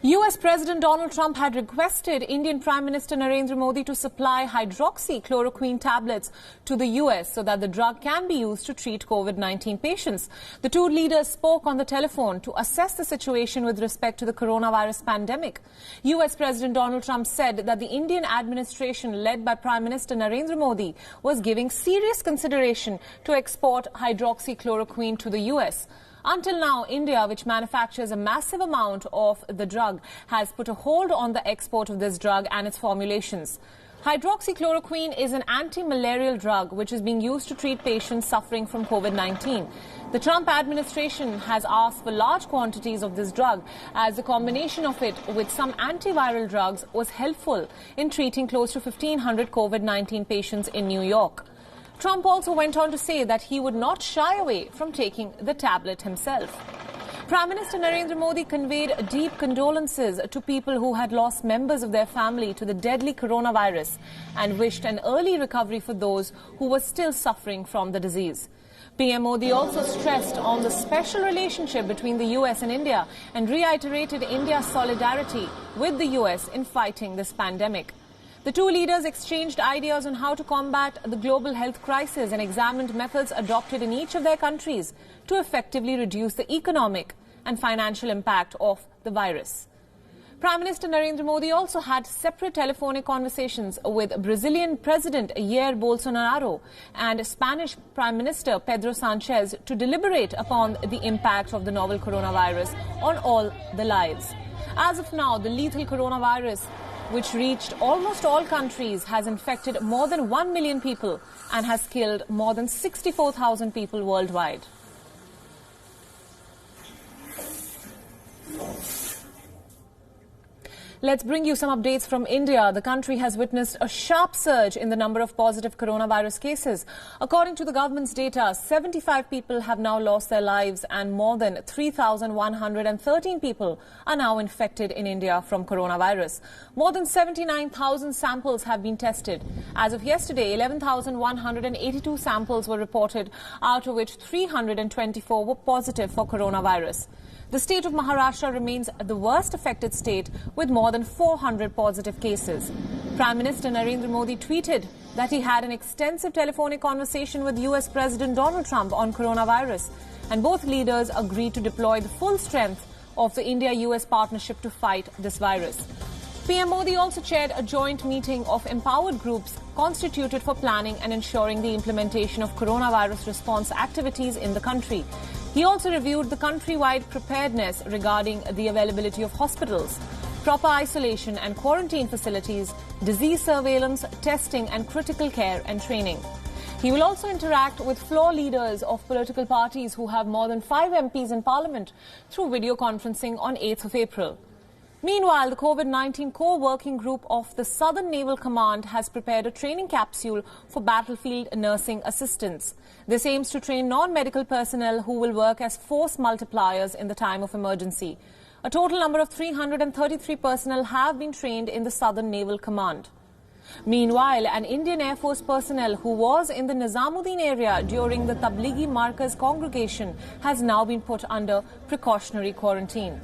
US President Donald Trump had requested Indian Prime Minister Narendra Modi to supply hydroxychloroquine tablets to the US so that the drug can be used to treat COVID-19 patients. The two leaders spoke on the telephone to assess the situation with respect to the coronavirus pandemic. US President Donald Trump said that the Indian administration led by Prime Minister Narendra Modi was giving serious consideration to export hydroxychloroquine to the US. Until now, India, which manufactures a massive amount of the drug, has put a hold on the export of this drug and its formulations. Hydroxychloroquine is an anti-malarial drug which is being used to treat patients suffering from COVID-19. The Trump administration has asked for large quantities of this drug as the combination of it with some antiviral drugs was helpful in treating close to 1,500 COVID-19 patients in New York. Trump also went on to say that he would not shy away from taking the tablet himself. Prime Minister Narendra Modi conveyed deep condolences to people who had lost members of their family to the deadly coronavirus and wished an early recovery for those who were still suffering from the disease. PM Modi also stressed on the special relationship between the US and India and reiterated India's solidarity with the US in fighting this pandemic. The two leaders exchanged ideas on how to combat the global health crisis and examined methods adopted in each of their countries to effectively reduce the economic and financial impact of the virus. Prime Minister Narendra Modi also had separate telephonic conversations with Brazilian President Jair Bolsonaro and Spanish Prime Minister Pedro Sanchez to deliberate upon the impact of the novel coronavirus on all the lives. As of now, the lethal coronavirus, which reached almost all countries, has infected more than 1 million people and has killed more than 64,000 people worldwide. Let's bring you some updates from India. The country has witnessed a sharp surge in the number of positive coronavirus cases. According to the government's data, 75 people have now lost their lives and more than 3,113 people are now infected in India from coronavirus. More than 79,000 samples have been tested. As of yesterday, 11,182 samples were reported, out of which 324 were positive for coronavirus. The state of Maharashtra remains the worst affected state with more than 400 positive cases. Prime Minister Narendra Modi tweeted that he had an extensive telephonic conversation with US President Donald Trump on coronavirus, and both leaders agreed to deploy the full strength of the India-US partnership to fight this virus. PM Modi also chaired a joint meeting of empowered groups constituted for planning and ensuring the implementation of coronavirus response activities in the country. He also reviewed the countrywide preparedness regarding the availability of hospitals, proper isolation and quarantine facilities, disease surveillance, testing and critical care and training. He will also interact with floor leaders of political parties who have more than 5 MPs in Parliament through video conferencing on 8th of April. Meanwhile, the COVID-19 Core Working Group of the Southern Naval Command has prepared a training capsule for battlefield nursing assistants. This aims to train non-medical personnel who will work as force multipliers in the time of emergency. A total number of 333 personnel have been trained in the Southern Naval Command. Meanwhile, an Indian Air Force personnel who was in the Nizamuddin area during the Tablighi Markaz congregation has now been put under precautionary quarantine.